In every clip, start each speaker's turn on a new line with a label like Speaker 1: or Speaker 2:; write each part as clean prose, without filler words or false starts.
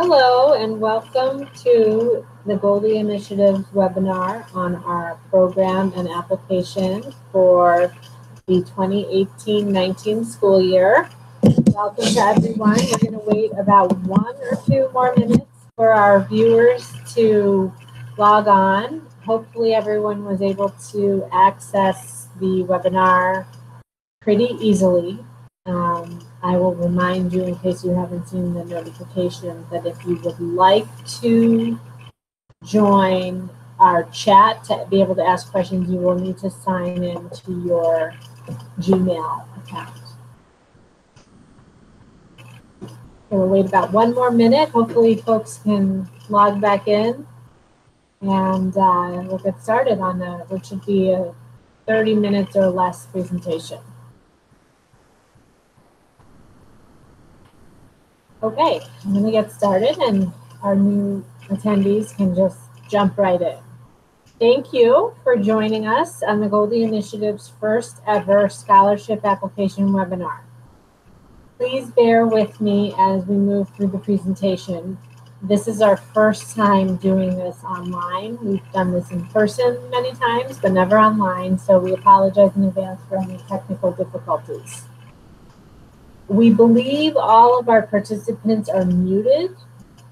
Speaker 1: Hello and welcome to the Goldie Initiative's webinar on our program and application for the 2018-19 school year. Welcome to everyone. We're going to wait about 1 or 2 more minutes for our viewers to log on. Hopefully everyone was able to access the webinar pretty easily. I will remind you, in case you haven't seen the notification, that if you would like to join our chat to be able to ask questions, you will need to sign in to your Gmail account. We'll wait about 1 more minute. Hopefully folks can log back in, and we'll get started on what should be a 30 minutes or less presentation. Okay, I'm going to get started, and our new attendees can just jump right in. Thank you for joining us on the Goldie Initiative's first ever scholarship application webinar. Please bear with me as we move through the presentation. This is our first time doing this online. We've done this in person many times, but never online, so we apologize in advance for any technical difficulties. We believe all of our participants are muted,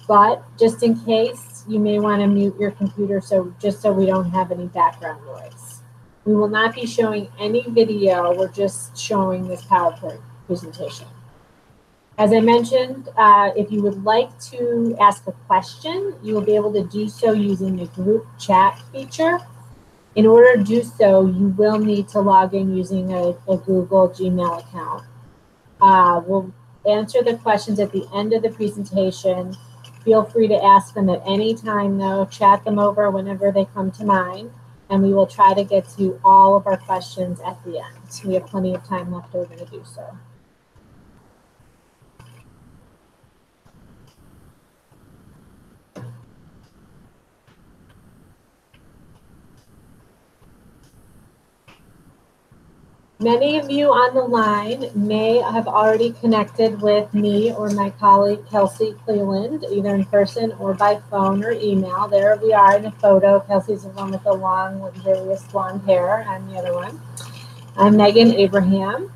Speaker 1: but just in case, you may want to mute your computer just so we don't have any background noise. We will not be showing any video. We're just showing this PowerPoint presentation. As I mentioned, if you would like to ask a question, you will be able to do so using the group chat feature. In order to do so, you will need to log in using a Google Gmail account. We'll answer the questions at the end of the presentation. Feel free to ask them at any time, though. Chat them over whenever they come to mind, and we will try to get to all of our questions at the end. We have plenty of time left over to do so. Many of you on the line may have already connected with me or my colleague Kelsey Cleland, either in person or by phone or email. There we are in a photo. Kelsey's the one with the long, luxurious blonde hair. I'm the other one. I'm Megan Abraham.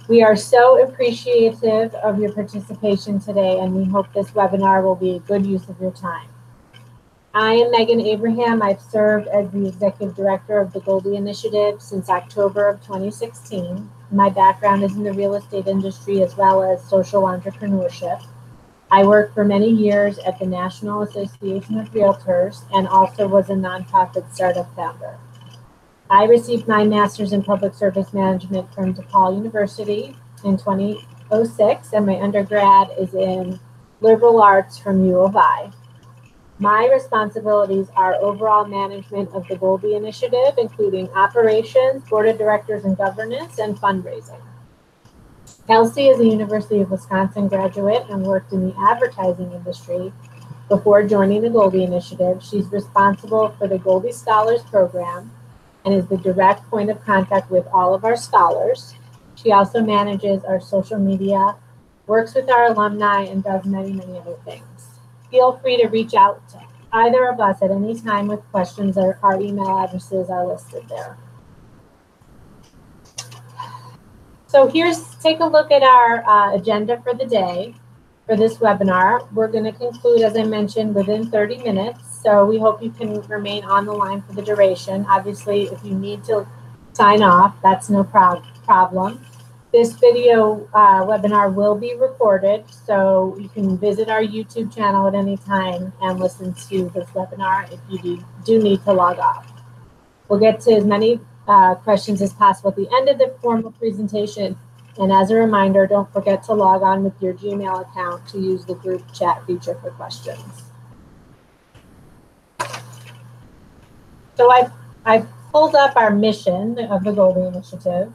Speaker 1: We are so appreciative of your participation today, and we hope this webinar will be a good use of your time. I am Megan Abraham. I've served as the Executive Director of the Goldie Initiative since October of 2016. My background is in the real estate industry as well as social entrepreneurship. I worked for many years at the National Association of Realtors and also was a nonprofit startup founder. I received my master's in public service management from DePaul University in 2006, and my undergrad is in liberal arts from U of I. My responsibilities are overall management of the Goldie Initiative, including operations, board of directors and governance, and fundraising. Kelsey is a University of Wisconsin graduate and worked in the advertising industry before joining the Goldie Initiative. She's responsible for the Goldie Scholars program and is the direct point of contact with all of our scholars. She also manages our social media, works with our alumni, and does many, many other things. Feel free to reach out to either of us at any time with questions. Our email addresses are listed there. So take a look at our agenda for the day for this webinar. We're going to conclude, as I mentioned, within 30 minutes. So we hope you can remain on the line for the duration. Obviously, if you need to sign off, that's no problem. This video webinar will be recorded, so you can visit our YouTube channel at any time and listen to this webinar if you do need to log off. We'll get to as many questions as possible at the end of the formal presentation. And as a reminder, don't forget to log on with your Gmail account to use the group chat feature for questions. So I've pulled up our mission of the Goldie Initiative.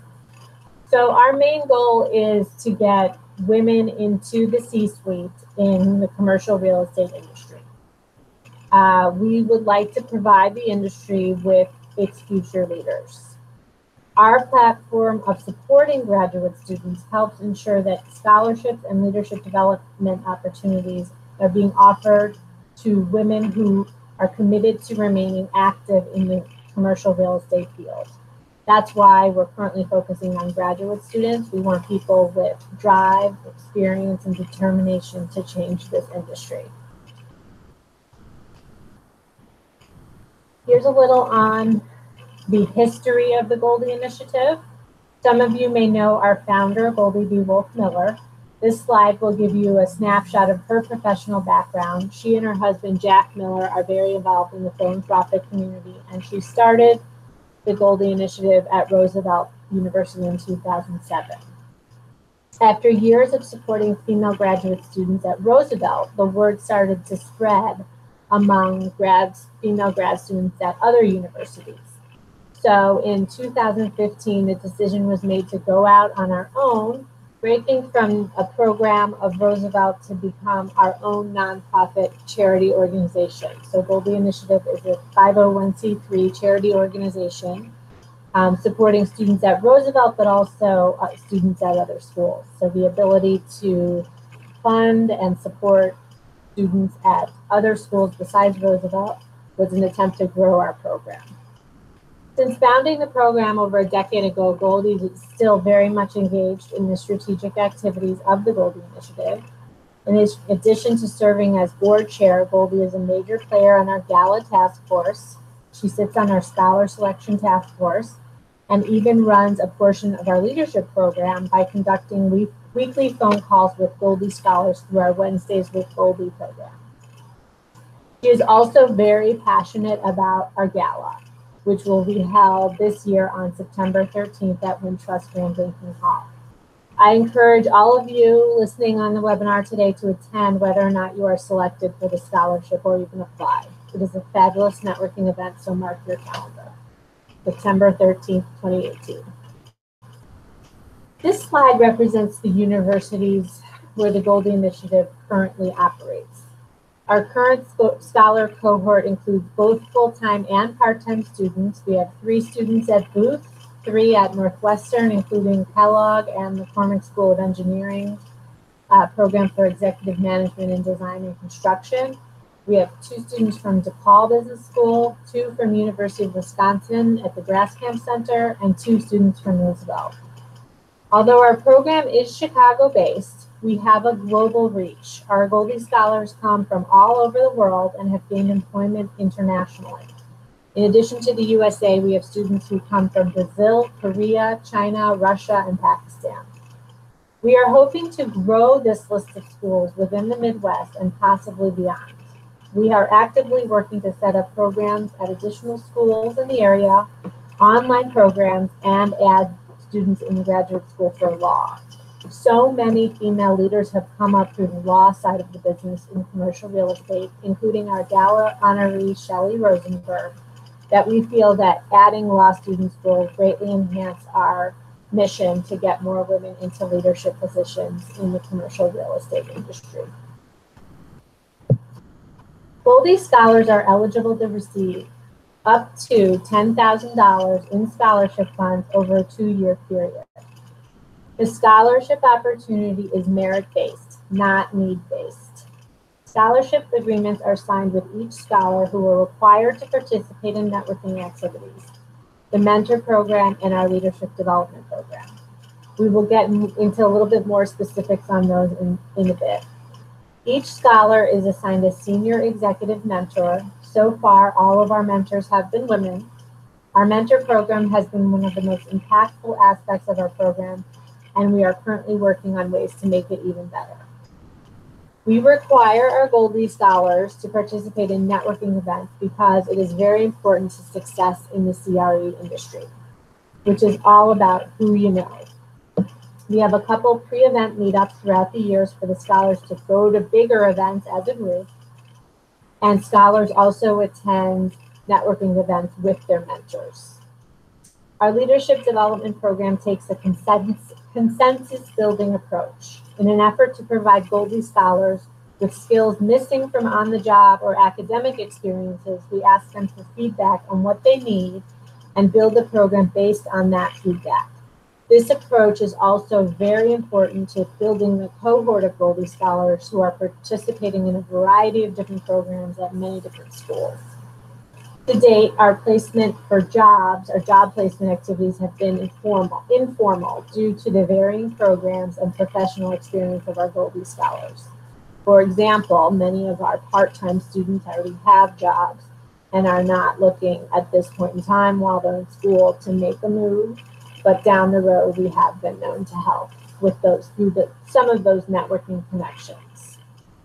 Speaker 1: So our main goal is to get women into the C-suite in the commercial real estate industry. We would like to provide the industry with its future leaders. Our platform of supporting graduate students helps ensure that scholarships and leadership development opportunities They're being offered to women who are committed to remaining active in the commercial real estate field. That's why we're currently focusing on graduate students. We want people with drive, experience, and determination to change this industry. Here's a little on the history of the Goldie Initiative. Some of you may know our founder, Goldie B. Wolf Miller. This slide will give you a snapshot of her professional background. She and her husband, Jack Miller, are very involved in the philanthropic community, and she started the Goldie Initiative at Roosevelt University in 2007. After years of supporting female graduate students at Roosevelt, the word started to spread among female grad students at other universities. So in 2015, the decision was made to go out on our own, breaking from a program of Roosevelt to become our own nonprofit charity organization. So Goldie Initiative is a 501c3 charity organization supporting students at Roosevelt, but also students at other schools. So the ability to fund and support students at other schools besides Roosevelt was an attempt to grow our program. Since founding the program over a decade ago, Goldie is still very much engaged in the strategic activities of the Goldie Initiative. In addition to serving as board chair, Goldie is a major player on our Gala task force. She sits on our scholar selection task force and even runs a portion of our leadership program by conducting weekly phone calls with Goldie Scholars through our Wednesdays with Goldie program. She is also very passionate about our Gala, which will be held this year on September 13th at Wintrust Van Banking Hall. I encourage all of you listening on the webinar today to attend whether or not you are selected for the scholarship or even apply. It is a fabulous networking event, so mark your calendar. September 13th, 2018. This slide represents the universities where the Goldie Initiative currently operates. Our current scholar cohort includes both full-time and part-time students. We have 3 students at Booth, 3 at Northwestern, including Kellogg and the McCormick School of Engineering program for Executive Management in Design and Construction. We have 2 students from DePaul Business School, 2 from University of Wisconsin at the Graskamp Center, and 2 students from Roosevelt. Although our program is Chicago-based, we have a global reach. Our Goldie Scholars come from all over the world and have gained employment internationally. In addition to the USA, we have students who come from Brazil, Korea, China, Russia, and Pakistan. We are hoping to grow this list of schools within the Midwest and possibly beyond. We are actively working to set up programs at additional schools in the area, online programs, and add students in the graduate school for law. So many female leaders have come up through the law side of the business in commercial real estate, including our Gala honoree, Shelley Rosenberg, that we feel that adding law students will greatly enhance our mission to get more women into leadership positions in the commercial real estate industry. Goldie Scholars are eligible to receive up to $10,000 in scholarship funds over a 2-year period. The scholarship opportunity is merit-based, not need-based. Scholarship agreements are signed with each scholar who are required to participate in networking activities, the mentor program, and our leadership development program. We will get into a little bit more specifics on those in a bit. Each scholar is assigned a senior executive mentor. So far, all of our mentors have been women. Our mentor program has been one of the most impactful aspects of our program, and we are currently working on ways to make it even better. We require our Goldie Scholars to participate in networking events because it is very important to success in the CRE industry, which is all about who you know. We have a couple pre-event meetups throughout the years for the scholars to go to bigger events as a group, and scholars also attend networking events with their mentors. Our leadership development program takes a consensus building approach. In an effort to provide Goldie Scholars with skills missing from on-the-job or academic experiences, we ask them for feedback on what they need and build the program based on that feedback. This approach is also very important to building the cohort of Goldie Scholars who are participating in a variety of different programs at many different schools. To date, our placement for jobs, our job placement activities have been informal due to the varying programs and professional experience of our Goldie Scholars. For example, many of our part-time students already have jobs and are not looking at this point in time while they're in school to make a move, but down the road we have been known to help with those through some of those networking connections.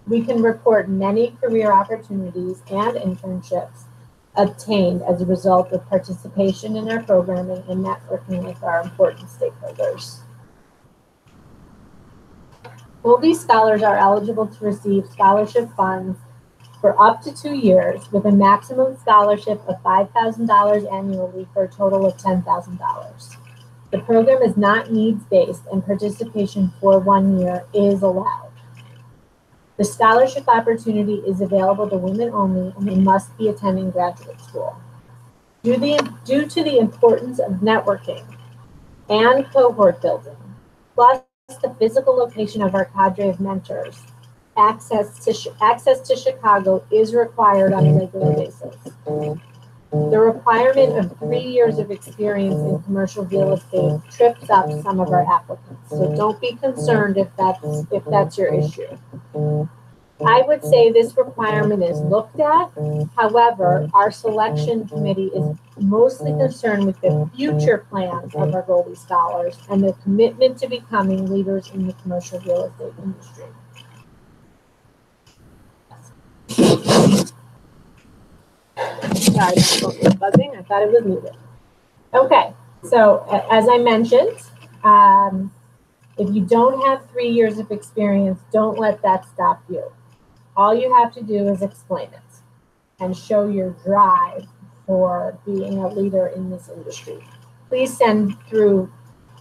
Speaker 1: We can report many career opportunities and internships obtained as a result of participation in our programming and networking with our important stakeholders. Goldie Scholars are eligible to receive scholarship funds for up to 2 years with a maximum scholarship of $5,000 annually for a total of $10,000. The program is not needs-based and participation for 1 year is allowed. The scholarship opportunity is available to women only and they must be attending graduate school. Due to the importance of networking and cohort building, plus the physical location of our cadre of mentors, access to Chicago is required on a regular basis. The requirement of 3 years of experience in commercial real estate trips up some of our applicants. So don't be concerned if that's your issue. I would say this requirement is looked at. However, our selection committee is mostly concerned with the future plans of our Goldie Scholars and their commitment to becoming leaders in the commercial real estate industry. Sorry, my phone was buzzing. I thought it was muted. Okay, so as I mentioned, if you don't have 3 years of experience, don't let that stop you. All you have to do is explain it and show your drive for being a leader in this industry. Please send through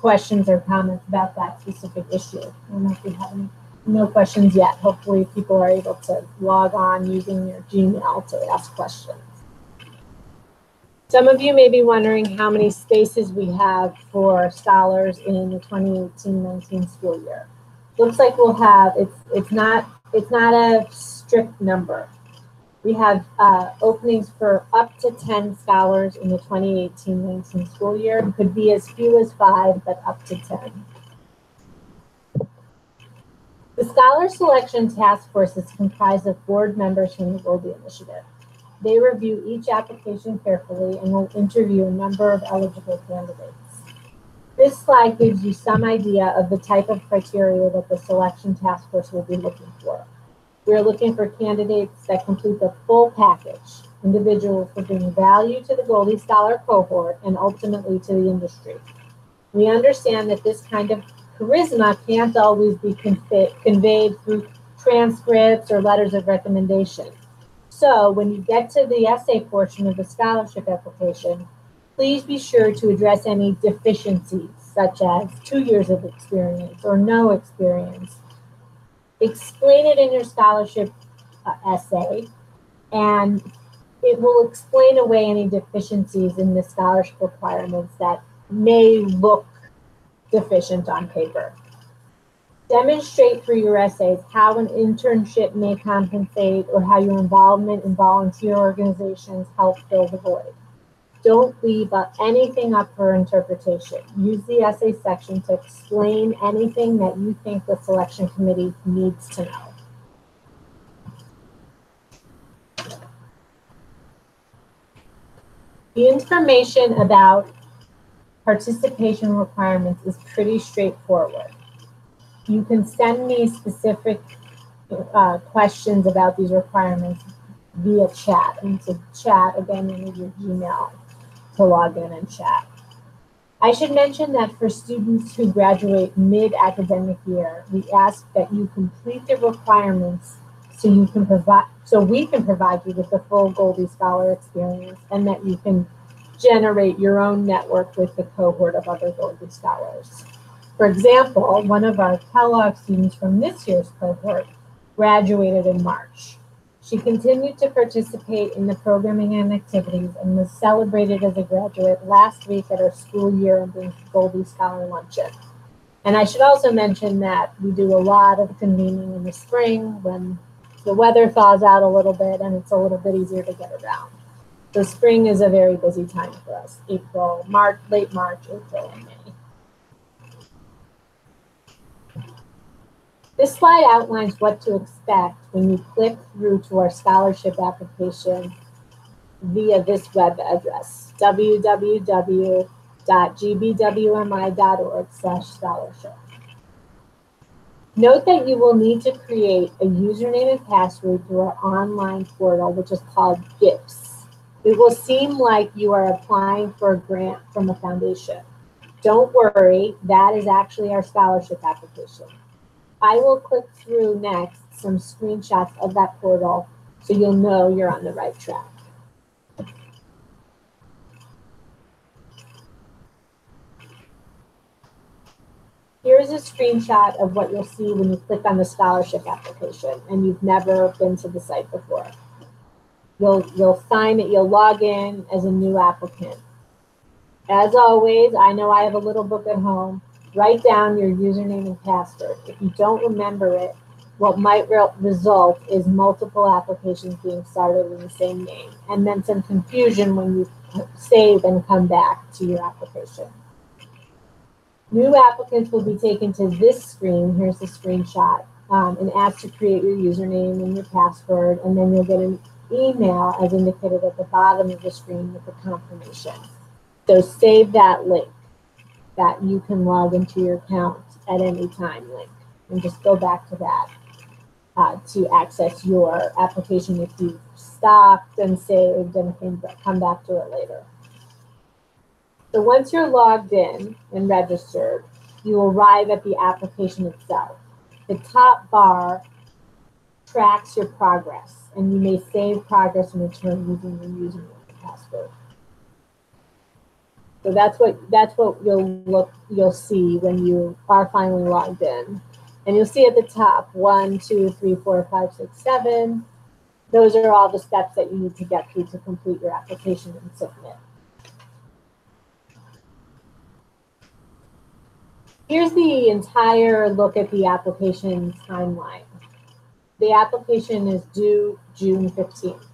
Speaker 1: questions or comments about that specific issue. I don't know if we have no questions yet. Hopefully people are able to log on using your Gmail to ask questions. Some of you may be wondering how many spaces we have for scholars in the 2018-19 school year. Looks like we'll have, it's not a strict number. We have openings for up to 10 scholars in the 2018-19 school year. It could be as few as 5, but up to 10. The Scholar Selection Task Force is comprised of board members from the Goldie Initiative. They review each application carefully and will interview a number of eligible candidates. This slide gives you some idea of the type of criteria that the Selection Task Force will be looking for. We are looking for candidates that complete the full package, individuals who bring value to the Goldie Scholar cohort and ultimately to the industry. We understand that this kind of charisma can't always be conveyed through transcripts or letters of recommendation. So when you get to the essay portion of the scholarship application, please be sure to address any deficiencies, such as 2 years of experience or no experience. Explain it in your scholarship essay, and it will explain away any deficiencies in the scholarship requirements that may look deficient on paper. Demonstrate through your essays how an internship may compensate or how your involvement in volunteer organizations help fill the void. Don't leave anything up for interpretation. Use the essay section to explain anything that you think the selection committee needs to know. The information about participation requirements is pretty straightforward. You can send me specific questions about these requirements via chat. And to chat, again, you need your Gmail to log in and chat. I should mention that for students who graduate mid-academic year, we ask that you complete the requirements so we can provide you with the full Goldie Scholar experience and that you can generate your own network with the cohort of other Goldie Scholars. For example, one of our Kellogg students from this year's cohort graduated in March. She continued to participate in the programming and activities and was celebrated as a graduate last week at her school year-ending Goldie Scholar luncheon. And I should also mention that we do a lot of convening in the spring when the weather thaws out a little bit and it's a little bit easier to get around. The spring is a very busy time for us, April, March, late March, April, and May. This slide outlines what to expect when you click through to our scholarship application via this web address, www.gbwmi.org/scholarship. Note that you will need to create a username and password through our online portal, which is called GIPS. It will seem like you are applying for a grant from a foundation. Don't worry, that is actually our scholarship application. I will click through next some screenshots of that portal so you'll know you're on the right track. Here's a screenshot of what you'll see when you click on the scholarship application and you've never been to the site before. You'll find that you'll log in as a new applicant. As always, I know I have a little book at home. Write down your username and password. If you don't remember it, what might result is multiple applications being started in the same name, and then some confusion when you save and come back to your application. New applicants will be taken to this screen. Here's the screenshot, and asked to create your username and your password, and then you'll get an email as indicated at the bottom of the screen with the confirmation. So save that link that you can log into your account at any time link, and just go back to that to access your application if you've stopped and saved and can come back to it later. So once you're logged in and registered, you will arrive at the application itself. The top bar tracks your progress, and you may save progress and return using your username and password. So that's what you'll see when you are finally logged in. And you'll see at the top 1, 2, 3, 4, 5, 6, 7. Those are all the steps that you need to get through to complete your application and submit. Here's the entire look at the application timeline. The application is due June 15th.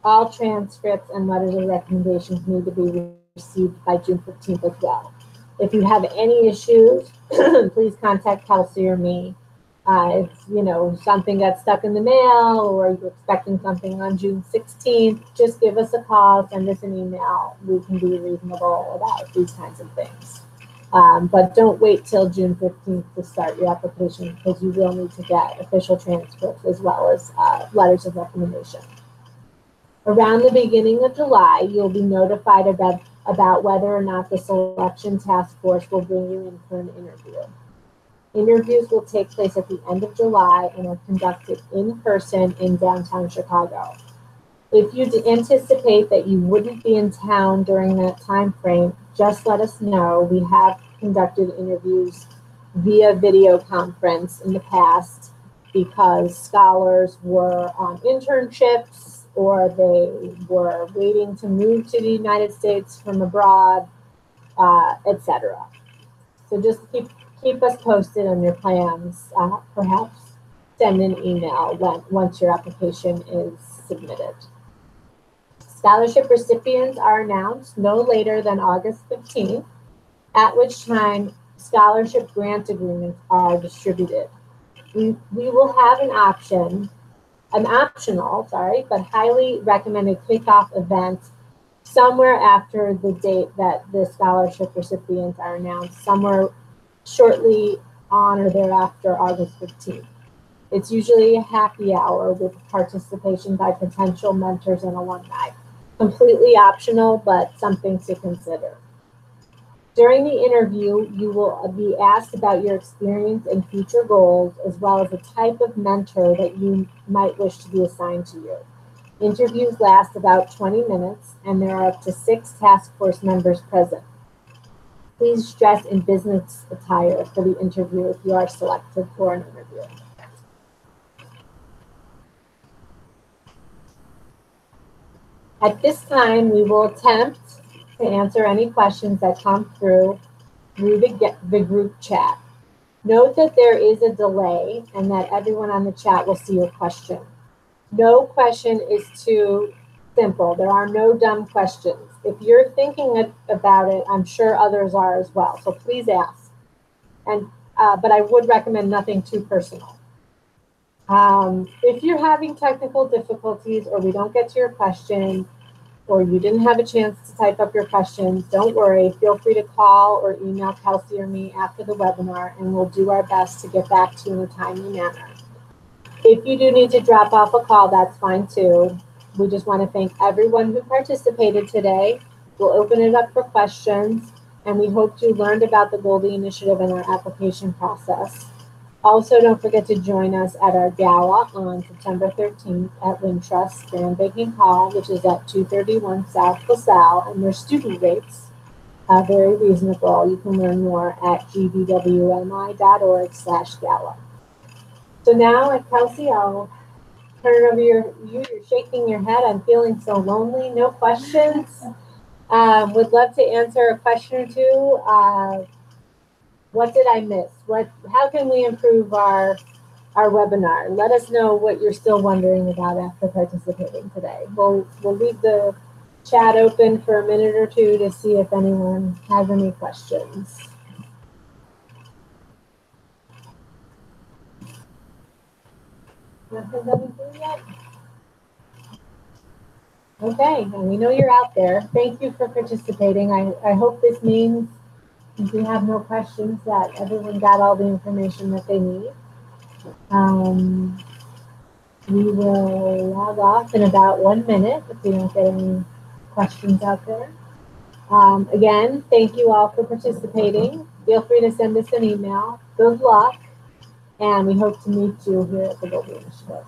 Speaker 1: All transcripts and letters of recommendations need to be received by June 15th as well. If you have any issues, please contact Kelsey or me. If something got stuck in the mail or you're expecting something on June 16th, just give us a call, send us an email. We can be reasonable about these kinds of things. But don't wait till June 15th to start your application, because you will need to get official transcripts as well as letters of recommendation. Around the beginning of July, you'll be notified about whether or not the selection task force will bring you in for an interview. Interviews will take place at the end of July and are conducted in person in downtown Chicago. If you anticipate that you wouldn't be in town during that time frame, just let us know. We have conducted interviews via video conference in the past because scholars were on internships or they were waiting to move to the United States from abroad, etc. So just keep us posted on your plans. Perhaps send an email once your application is submitted. Scholarship recipients are announced no later than August 15th, at which time scholarship grant agreements are distributed. We will have an optional, but highly recommended kickoff event somewhere after the date that the scholarship recipients are announced, somewhere shortly on or thereafter August 15th. It's usually a happy hour with participation by potential mentors and alumni. Completely optional, but something to consider. During the interview, you will be asked about your experience and future goals, as well as the type of mentor that you might wish to be assigned to you. Interviews last about 20 minutes, and there are up to 6 task force members present. Please dress in business attire for the interview if you are selected for an interview. At this time, we will attempt to answer any questions that come through the group chat. Note that there is a delay and that everyone on the chat will see your question. No question is too simple. There are no dumb questions. If you're thinking about it, I'm sure others are as well. So please ask. But I would recommend nothing too personal. If you're having technical difficulties or we don't get to your question or you didn't have a chance to type up your questions, don't worry. Feel free to call or email Kelsey or me after the webinar and we'll do our best to get back to you in a timely manner. If you do need to drop off a call, that's fine too. We just want to thank everyone who participated today. We'll open it up for questions and we hope you learned about the Goldie Initiative and our application process. Also, don't forget to join us at our gala on September 13th at Wintrust Grand Banking Hall, which is at 231 South LaSalle, and their student rates are very reasonable. You can learn more at gbwmi.org/gala. So now, Kelsey, I'll turn it over to you. You're shaking your head. I'm feeling so lonely. No questions. Would love to answer a question or two. What did I miss? How can we improve our webinar? Let us know what you're still wondering about after participating today. We'll leave the chat open for a minute or two to see if anyone has any questions. Nothing coming through yet? Okay, and we know you're out there. Thank you for participating. I hope this means if we have no questions that everyone got all the information that they need. We will log off in about 1 minute if we don't get any questions out there. Again, thank you all for participating. Feel free to send us an email. Good luck, and we hope to meet you here at the Goldie Initiative.